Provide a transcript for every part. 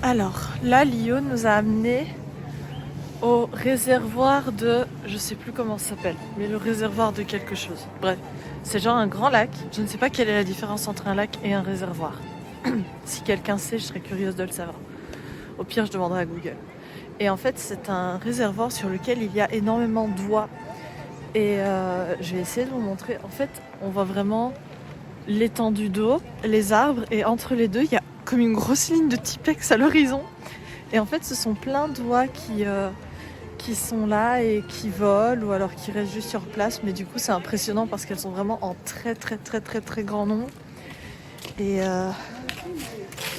Alors, là, Lio nous a amenés au réservoir de... Je sais plus comment ça s'appelle, mais le réservoir de quelque chose. Bref, c'est genre un grand lac. Je ne sais pas quelle est la différence entre un lac et un réservoir. Si quelqu'un sait, je serais curieuse de le savoir. Au pire, je demanderai à Google. Et en fait, c'est un réservoir sur lequel il y a énormément d'oies. Et je vais essayer de vous montrer. En fait, on voit vraiment l'étendue d'eau, les arbres, et entre les deux, il y a comme une grosse ligne de Tipex à l'horizon. Et en fait, ce sont plein d'oies qui sont là et qui volent ou alors qui restent juste sur place. Mais du coup, c'est impressionnant parce qu'elles sont vraiment en très très très très très grand nombre. Et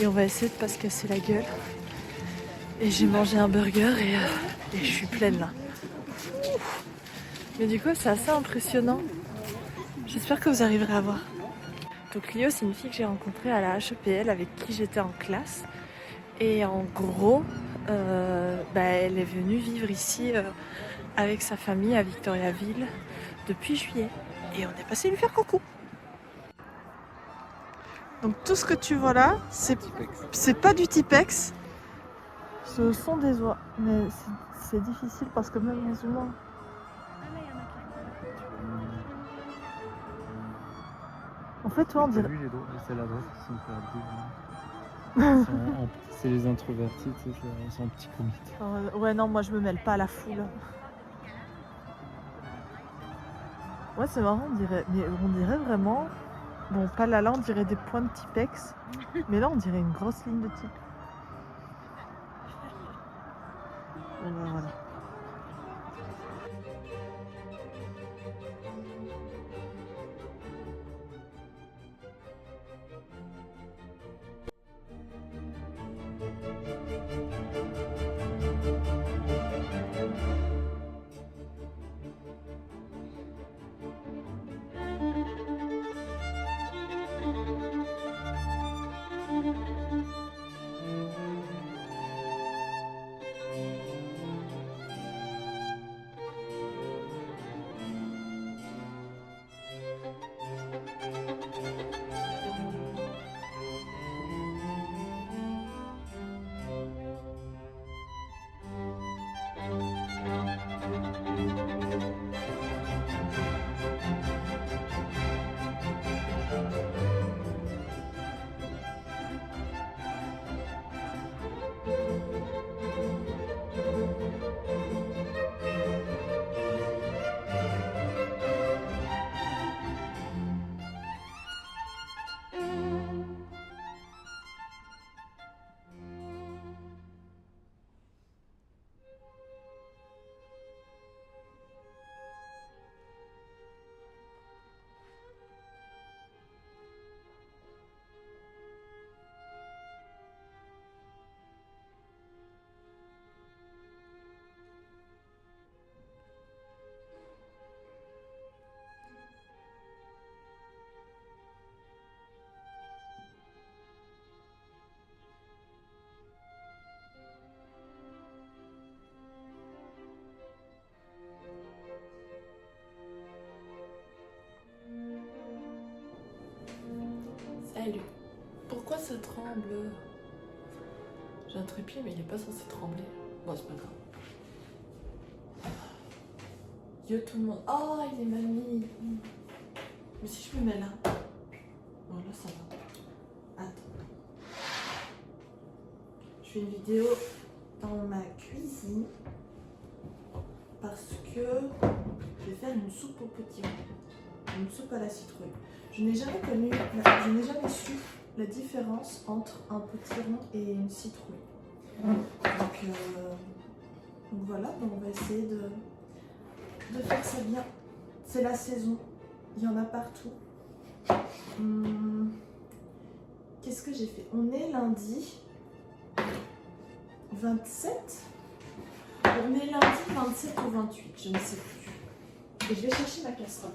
on va essayer de pas se casser la gueule. Et j'ai mangé un burger et je suis pleine là. Mais du coup, c'est assez impressionnant. J'espère que vous arriverez à voir. Donc Lio, c'est une fille que j'ai rencontrée à la HEPL avec qui j'étais en classe. Et en gros, elle est venue vivre ici avec sa famille à Victoriaville depuis juillet. Et on est passé lui faire coucou. Donc tout ce que tu vois là, c'est pas du Tipex. Ce sont des oies. Mais c'est difficile parce que même en zoomant... En fait, toi, on dirait... C'est la droite qui sont perdus. C'est les introvertis, tu sais, ils sont en petit comité. Ouais, non, moi je me mêle pas à la foule. Ouais, c'est marrant, on dirait vraiment... Bon, pas là, on dirait des points de Tipex. Mais là, on dirait une grosse ligne de type. Voilà. Salut. Pourquoi ça tremble? J'ai un trépied, mais il est pas censé trembler. Bon, c'est pas grave. Yo tout le monde. Oh, il est mal mis. Mais si je me mets là. Bon, là, ça va. Attends. Je fais une vidéo dans ma cuisine. Parce que je vais faire une soupe au potiron. Une soupe à la citrouille. Je n'ai jamais su la différence entre un potiron et une citrouille. Donc voilà, on va essayer de faire ça bien. C'est la saison, il y en a partout. Qu'est-ce que j'ai fait? On est lundi 27. On est lundi 27 ou 28, je ne sais plus. Et je vais chercher ma casserole.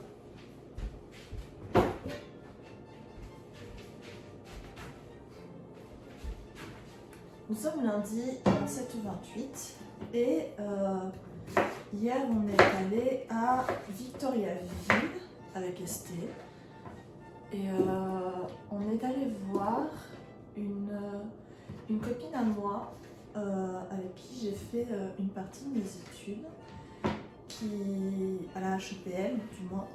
Nous sommes lundi 27 ou 28 et hier on est allé à Victoriaville avec Estée et on est allé voir une une copine à moi avec qui j'ai fait une partie de mes études, qui à la HEPL du moins.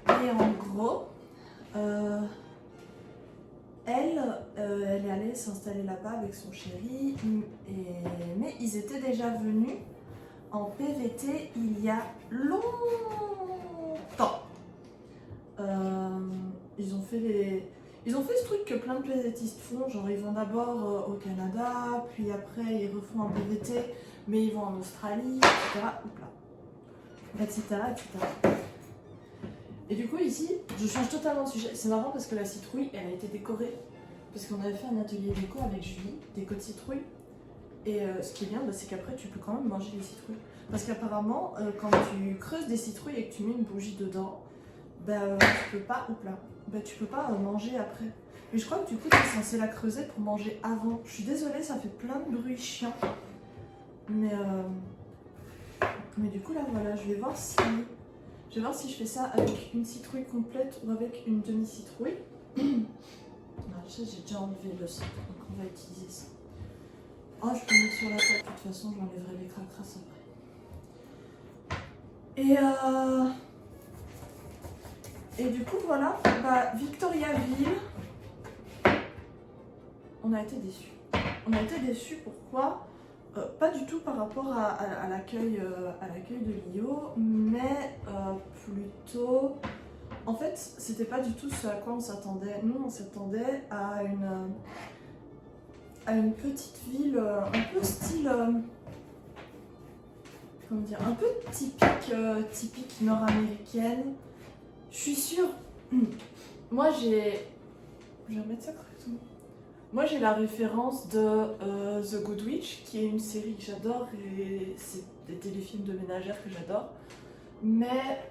Et en gros, elle est allée s'installer là-bas avec son chéri, mais ils étaient déjà venus en PVT il y a longtemps. Ils ont fait ce truc que plein de PVTistes font, genre ils vont d'abord au Canada, puis après ils refont un PVT, mais ils vont en Australie, etc. Etc. etc. Et du coup ici, je change totalement de sujet. C'est marrant parce que la citrouille, elle a été décorée, parce qu'on avait fait un atelier déco avec Julie, déco de citrouille. Et ce qui est bien, c'est qu'après tu peux quand même manger les citrouilles. Parce qu'apparemment, quand tu creuses des citrouilles et que tu mets une bougie dedans, tu peux pas, tu peux pas manger après. Mais je crois que du coup tu es censé la creuser pour manger avant. Je suis désolée, ça fait plein de bruit chiant. Mais du coup là voilà, je vais voir si je fais ça avec une citrouille complète ou avec une demi-citrouille. Alors, je sais, j'ai déjà enlevé le centre, donc on va utiliser ça. Oh, je peux mettre sur la table, de toute façon j'enlèverai les cracras après. Et du coup voilà, Victoriaville, on a été déçus. On a été déçus, pourquoi pas du tout par rapport à l'accueil de l'IO, mais plutôt... En fait, c'était pas du tout ce à quoi on s'attendait. Nous, on s'attendait à une petite ville un peu style... comment dire, un peu typique nord-américaine. Je suis sûre... Moi, j'ai... Je vais remettre ça correctement. Moi, j'ai la référence de The Good Witch, qui est une série que j'adore, et c'est des téléfilms de ménagères que j'adore. Mais...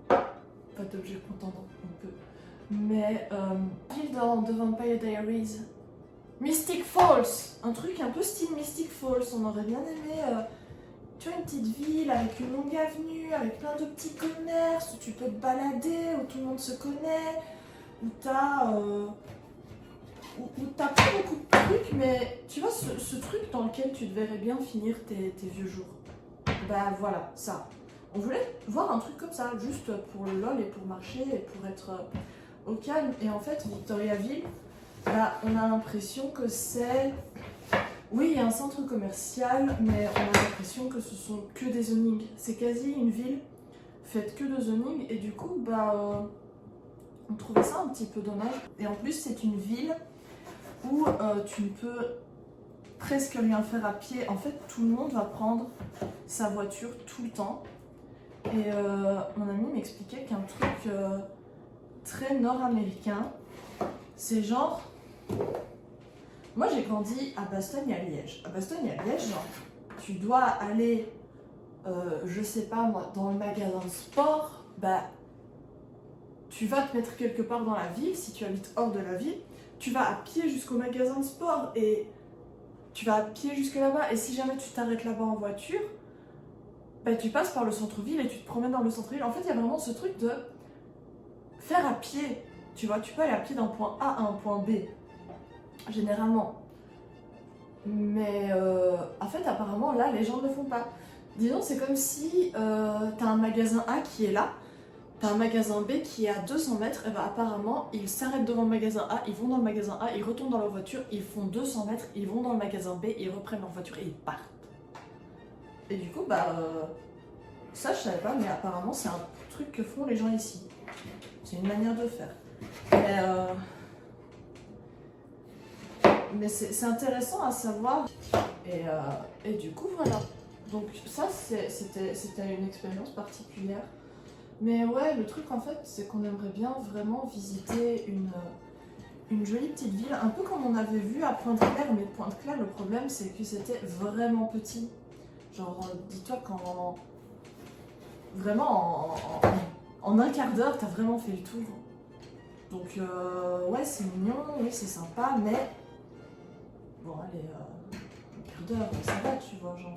pas d'objet contendant, on peut. Mais... dans The Vampire Diaries, Mystic Falls, un truc un peu style Mystic Falls, on aurait bien aimé... tu vois, une petite ville avec une longue avenue, avec plein de petits commerces, où tu peux te balader, où tout le monde se connaît, où t'as pas beaucoup de trucs, mais tu vois, ce truc dans lequel tu te verrais bien finir tes vieux jours. Bah voilà, ça. On voulait voir un truc comme ça, juste pour le lol et pour marcher et pour être au calme. Et en fait, Victoriaville, on a l'impression que c'est... Oui, il y a un centre commercial, mais on a l'impression que ce sont que des zonings. C'est quasi une ville faite que de zoning, et du coup, on trouvait ça un petit peu dommage. Et en plus, c'est une ville où tu ne peux presque rien faire à pied. En fait, tout le monde va prendre sa voiture tout le temps. Et mon ami m'expliquait qu'un truc très nord-américain, c'est genre... Moi, j'ai grandi à Bastogne et à Liège. À Bastogne et à Liège, genre, tu dois aller, je sais pas moi, dans le magasin de sport, tu vas te mettre quelque part dans la ville, si tu habites hors de la ville, tu vas à pied jusqu'au magasin de sport et tu vas à pied jusque là-bas. Et si jamais tu t'arrêtes là-bas en voiture, tu passes par le centre-ville et tu te promènes dans le centre-ville. En fait, il y a vraiment ce truc de faire à pied. Tu vois, tu peux aller à pied d'un point A à un point B. Généralement. Mais en fait, apparemment, là, les gens ne le font pas. Disons, c'est comme si t'as un magasin A qui est là, t'as un magasin B qui est à 200 mètres, et apparemment, ils s'arrêtent devant le magasin A, ils vont dans le magasin A, ils retournent dans leur voiture, ils font 200 mètres, ils vont dans le magasin B, ils reprennent leur voiture et ils partent. Et du coup, ça, je savais pas, mais apparemment, c'est un truc que font les gens ici. C'est une manière de faire. Mais c'est intéressant à savoir. Et du coup, voilà. Donc ça, c'était une expérience particulière. Mais ouais, le truc en fait, c'est qu'on aimerait bien vraiment visiter une jolie petite ville, un peu comme on avait vu à Pointe-Claire. Mais Pointe-Claire, le problème, c'est que c'était vraiment petit. Genre, dis-toi qu'en... Vraiment, en un quart d'heure, t'as vraiment fait le tour. Donc, ouais, c'est mignon, oui, c'est sympa, mais... Bon, allez, un quart d'heure, ça va, tu vois, genre.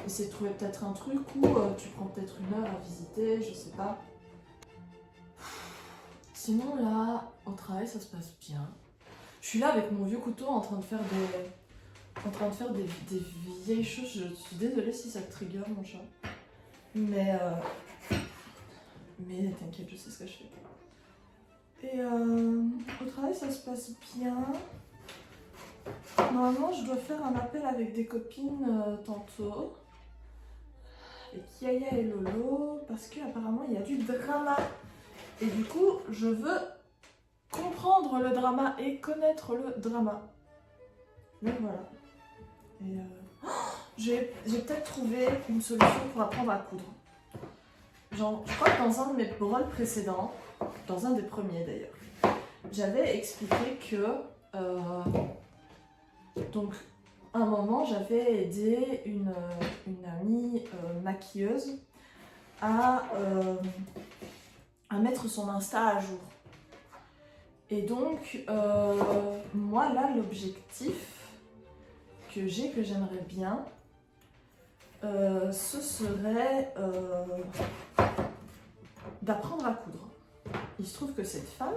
Essayer de trouver peut-être un truc où tu prends peut-être une heure à visiter, je sais pas. Sinon, là, au travail, ça se passe bien. Je suis là avec mon vieux couteau en train de faire des vieilles choses. Je suis désolée si ça te trigger, mon chat. Mais t'inquiète, je sais ce que je fais. Et au travail, ça se passe bien. Normalement, je dois faire un appel avec des copines tantôt. Avec Yaya et Lolo, parce qu'apparemment, il y a du drama. Et du coup, je veux comprendre le drama et connaître le drama. Donc voilà. Et j'ai peut-être trouvé une solution pour apprendre à coudre. Genre, je crois que dans un de mes rôles précédents, dans un des premiers d'ailleurs, j'avais expliqué que donc à un moment j'avais aidé une amie maquilleuse à mettre son Insta à jour. Et donc moi là l'objectif que j'aimerais bien, ce serait d'apprendre à coudre. Il se trouve que cette femme,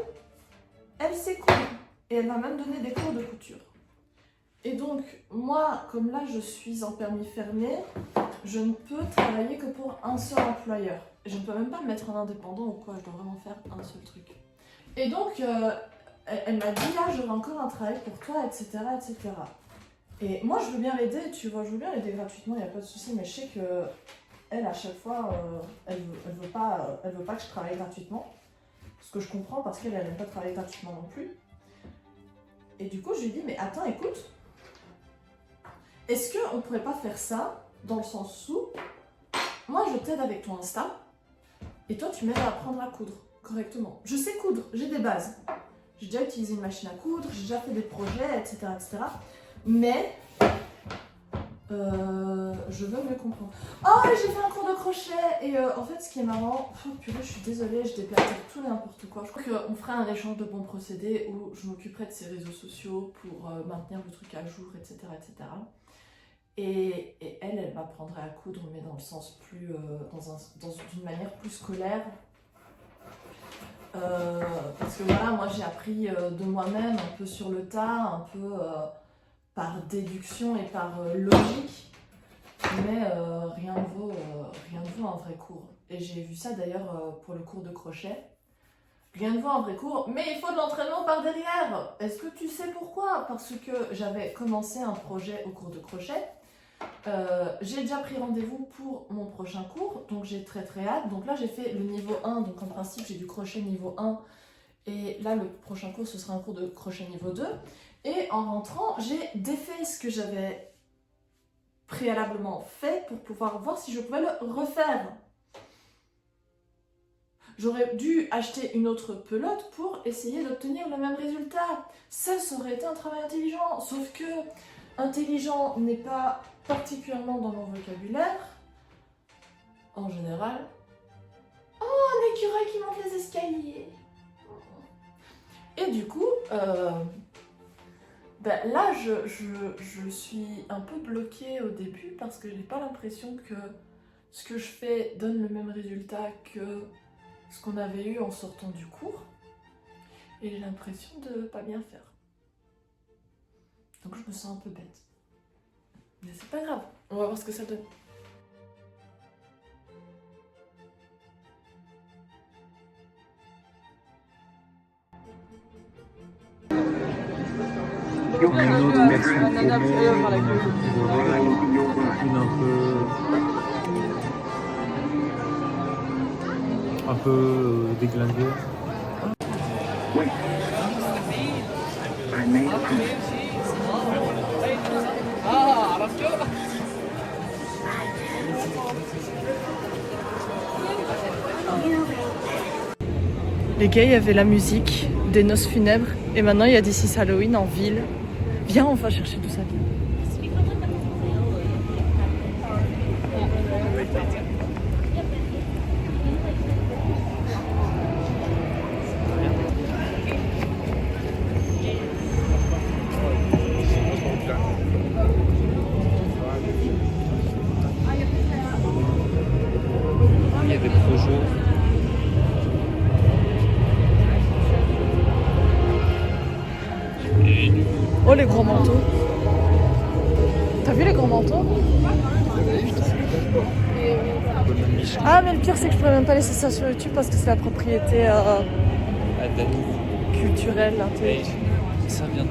elle sait coudre et elle m'a même donné des cours de couture. Et donc moi, comme là je suis en permis fermé, je ne peux travailler que pour un seul employeur. Je ne peux même pas me mettre en indépendant ou quoi, je dois vraiment faire un seul truc. Et donc elle m'a dit là j'aurai encore un travail pour toi, etc., etc. Et moi je veux bien l'aider, tu vois, je veux bien l'aider gratuitement, il n'y a pas de souci, mais je sais que elle à chaque fois, elle veut pas que je travaille gratuitement. Ce que je comprends parce qu'elle n'aime pas travailler gratuitement non plus. Et du coup je lui dis mais attends, écoute, est-ce qu'on pourrait pas faire ça dans le sens où moi je t'aide avec ton Insta et toi tu m'aides à apprendre à coudre correctement. Je sais coudre, j'ai des bases. J'ai déjà utilisé une machine à coudre, j'ai déjà fait des projets, etc. etc. Mais je veux mieux comprendre. Oh, j'ai fait un cours de crochet et en fait ce qui est marrant, purée, je suis désolée, je déplace tout et n'importe quoi. Je crois qu'on ferait un échange de bons procédés où je m'occuperai de ses réseaux sociaux pour maintenir le truc à jour, etc. etc. Et elle m'apprendrait à coudre, mais dans le sens plus, d'une manière plus scolaire. Parce que voilà, moi j'ai appris de moi-même, un peu sur le tas, un peu par déduction et par logique, mais rien ne vaut un vrai cours. Et j'ai vu ça d'ailleurs pour le cours de crochet. Rien ne vaut un vrai cours, mais il faut de l'entraînement par derrière. Est-ce que tu sais pourquoi? Parce que j'avais commencé un projet au cours de crochet. J'ai déjà pris rendez-vous pour mon prochain cours, donc j'ai très hâte. Donc là j'ai fait le niveau 1, donc en principe j'ai du crochet niveau 1, et là le prochain cours ce sera un cours de crochet niveau 2. Et en rentrant j'ai défait ce que j'avais préalablement fait pour pouvoir voir si je pouvais le refaire. J'aurais dû acheter une autre pelote pour essayer d'obtenir le même résultat. Ça aurait été un travail intelligent, sauf que intelligent n'est pas particulièrement dans mon vocabulaire, en général. Oh, un écureuil qui monte les escaliers. Et du coup, là, je suis un peu bloquée au début parce que je n'ai pas l'impression que ce que je fais donne le même résultat que ce qu'on avait eu en sortant du cours. Et j'ai l'impression de pas bien faire. Donc je me sens un peu bête. Mais c'est pas grave, on va voir ce que ça donne. Une autre personne un peu déglinguée. Les gars, il y avait la musique des noces funèbres et maintenant il y a This is Halloween en ville. Viens, on va chercher tout ça. Il y a des projets. Oh, les gros manteaux. T'as vu les gros manteaux? Ah, mais le pire, c'est que je pourrais même pas laisser ça sur YouTube parce que c'est la propriété culturelle, intellectuelle. Ça vient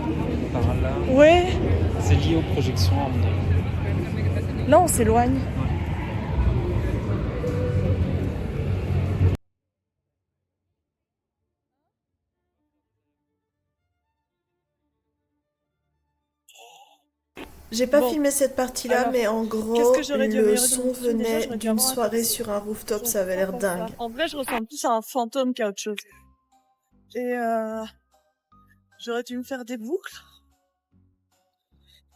par là. Ouais. C'est lié aux projections à mon avis. Là, on s'éloigne. J'ai pas Bon. filmé cette partie-là, Alors, mais en qu'est-ce gros, que j'aurais dû le améliorer son dans mon film? Déjà, venait j'aurais dû d'une avoir un soirée taxi. sur un rooftop, ça avait l'air dingue. En vrai, je ressemble plus à un fantôme qu'à autre chose. Et j'aurais dû me faire des boucles.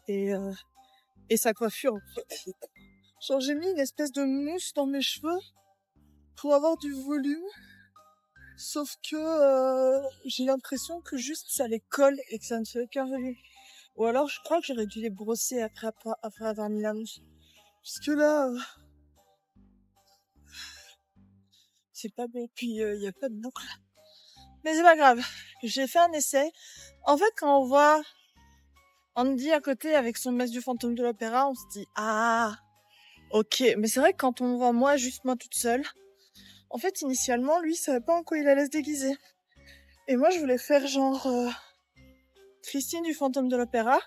Et sa coiffure, en fait. Genre, j'ai mis une espèce de mousse dans mes cheveux pour avoir du volume. Sauf que j'ai l'impression que juste ça les colle et que ça ne se fait qu'un volume. Ou alors, je crois que j'aurais dû les brosser après avoir mis la mousse. Parce que là, c'est pas bon. Puis, il y a pas de boucle. Mais c'est pas grave. J'ai fait un essai. En fait, quand on voit Andy à côté avec son masque du fantôme de l'opéra, on se dit, ah, ok. Mais c'est vrai que quand on voit moi toute seule, en fait, initialement, lui, il savait pas en quoi il allait se déguiser. Et moi, je voulais faire genre Christine du fantôme de l'opéra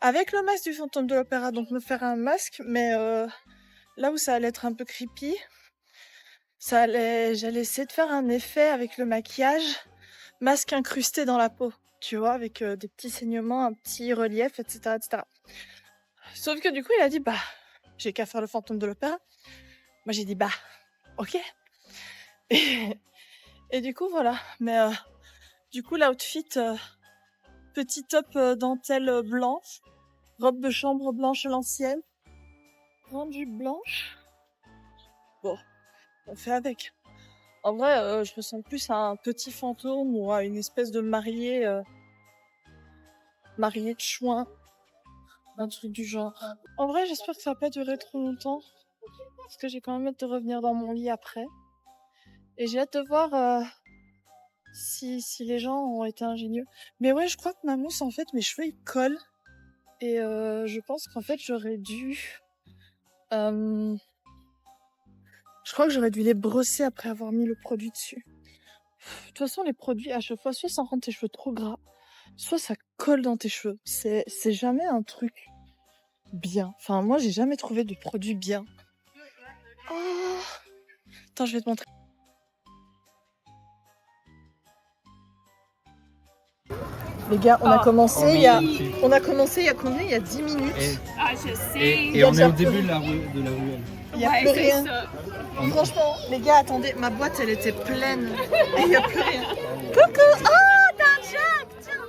avec le masque du fantôme de l'opéra. Donc me faire un masque, mais là où ça allait être un peu creepy, j'allais essayer de faire un effet avec le maquillage, masque incrusté dans la peau, tu vois, avec des petits saignements, un petit relief, etc., etc. Sauf que du coup, il a dit, bah, j'ai qu'à faire le fantôme de l'opéra. Moi, j'ai dit, bah, ok. Et du coup, voilà. Mais du coup, l'outfit, petit top dentelle blanche, robe de chambre blanche à l'ancienne, grande jupe blanche. Bon, on fait avec. En vrai, je ressemble plus à un petit fantôme ou à une espèce de mariée de chouin, un truc du genre. En vrai, j'espère que ça va pas durer trop longtemps, parce que j'ai quand même hâte de revenir dans mon lit après. Et j'ai hâte de voir si les gens ont été ingénieux. Mais ouais, je crois que ma mousse, en fait, mes cheveux, ils collent. Et je pense qu'en fait, j'aurais dû... je crois que j'aurais dû les brosser après avoir mis le produit dessus. De toute façon, les produits, à chaque fois, soit ça rend tes cheveux trop gras, soit ça colle dans tes cheveux. C'est jamais un truc bien. Enfin, moi, j'ai jamais trouvé de produit bien. Oh, attends, je vais te montrer. Les gars, on a commencé il y a combien? Il y a 10 minutes. Ah, je sais. Et on est au début de la ruelle. Il n'y a plus rien. Franchement, les gars, attendez, ma boîte, elle était pleine. Et il n'y a plus rien. Coucou! Oh, t'as un Jack! Tiens!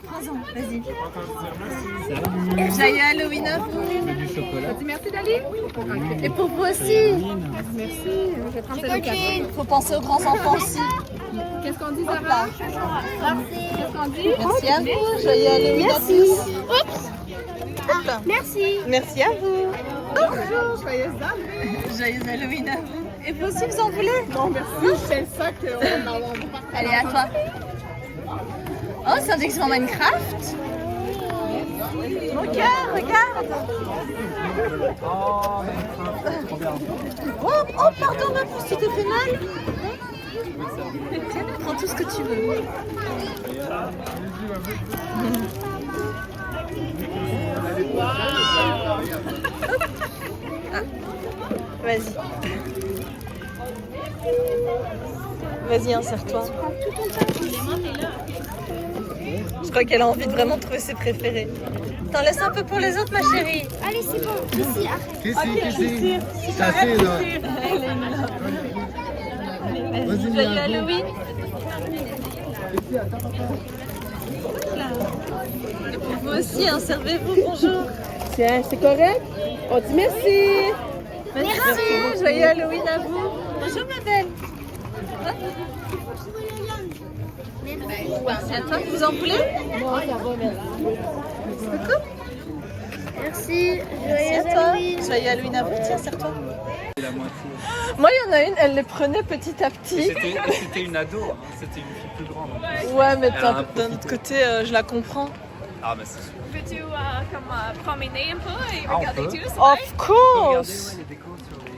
Prends-en, vas-y. Joyeux Halloween à vous! Du chocolat. Merci, Dali. Et pour vous aussi! Merci. Je vais prendre ça au café. Faut penser aux grands enfants aussi. Qu'est-ce qu'on dit, Sarah? Qu'est-ce qu'on dit? Merci à vous! Joyeux Halloween à tous! Merci. Merci à vous! Bonjour. Joyeuse dame. Joyeux Halloween à vous! Et vous aussi, vous en voulez? Non, merci. C'est le sac qu'on va avoir. Allez, à toi! Oh, c'est un déguisement Minecraft! Mon cœur, regarde! Oh, pardon, ma pouce, tu t'es fait mal? Tiens, prends tout ce que tu veux. Ah, vas-y. Vas-y, insère-toi. Je crois qu'elle a envie de vraiment trouver ses préférés. T'en laisses un peu pour les autres, ma chérie. Allez, c'est bon. Ici, arrête. Qu'est-ce c'est assez là. Joyeux Halloween. Et pour vous aussi, hein, servez-vous, bonjour. Tiens, c'est correct? On dit merci. Merci. Joyeux Halloween à vous. Bonjour, ma belle. Merci à toi. Vous en voulez? Bon, ça va, merci. Coucou. Merci. Merci à toi. Joyeux Halloween à vous. Tiens, serre-toi. la moitié. Moi, il y en a une, elle les prenait petit à Et petit. c'était une ado, hein. C'était une fille plus grande. Ouais, mais Elle en a d'un autre côté, je la comprends. Ah, bah c'est sûr. Veux-tu promener un peu et Ah, on regarder peut. tout ça? Of Regardez course! les décos sur les...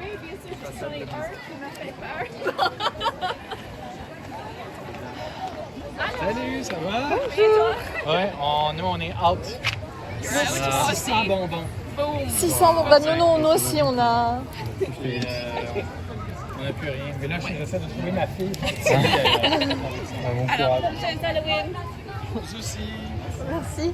Oui, bien sûr, sur les heures qui m'a fait peur. Salut, ça va? Bonjour! Ouais, nous on est out. 600 bonbons. Boom. 600, bah non, nous aussi, on a... Et, on n'a plus rien. Mais là, j'essaie de trouver ma fille. Bon courage. Prochaine Halloween. Merci.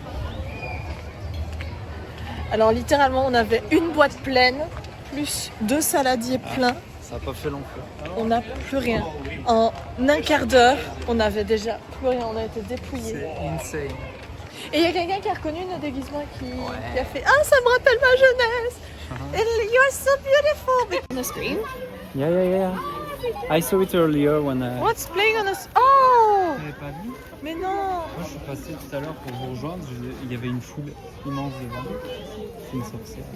Alors, littéralement, on avait une boîte pleine, plus 2 saladiers pleins. Ça n'a pas fait long feu. On n'a plus rien. En un quart d'heure, on avait déjà plus rien, on a été dépouillés. C'est insane. Et il y a quelqu'un qui a reconnu nos déguisements qui a fait « Ah, ça me rappelle ma jeunesse! You are so beautiful! » On the screen? Yeah. I saw it earlier when What's playing on us? Oh! Vous n'avez pas vu? Mais non! Moi, je suis passé tout à l'heure pour vous rejoindre. Il y avait une foule immense devant. C'est une sorcière.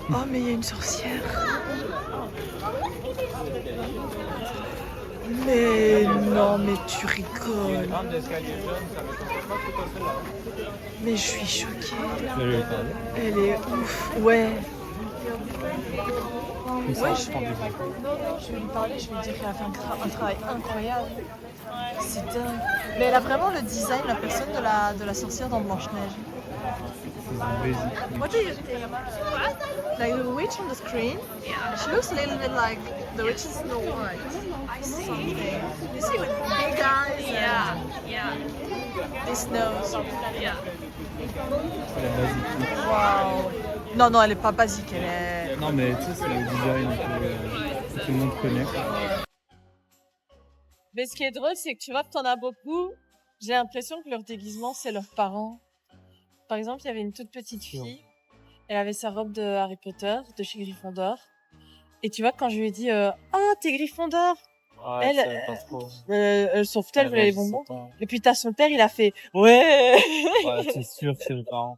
Oh, mais il y a une sorcière. Mais non, mais tu rigoles. Mais je suis choquée. Vous allez lui parler. Elle est ouf. Ouais. Mais ça, Ouais, je prends des photos. Non, je vais lui parler, je vais lui dire qu'elle a fait un travail incroyable. C'est dingue. Mais elle a vraiment le design, la personne de la sorcière dans Blanche-Neige. C'est un basic. What do you think about it? Like the witch on the screen? Yeah. She looks a little bit like the witch in Snow White. I see. You see with big eyes and this nose. C'est la basique. Wow. Non, elle est pas basique, elle est... Non, mais tu sais, c'est le design que tout le monde connaît. Mais ce qui est drôle, c'est que tu vois que t'en as beaucoup. J'ai l'impression que leur déguisement, c'est leurs parents. Par exemple, il y avait une toute petite fille. Elle avait sa robe de Harry Potter, de chez Gryffondor. Et tu vois, quand je lui ai dit ah, t'es Gryffondor! Ouais, Elle- ça pas trop. Elle s'en foutait, elle voulait les bonbons. Ouais, Et puis t'as son père, il a fait ouais! c'est sûr que c'est le parent.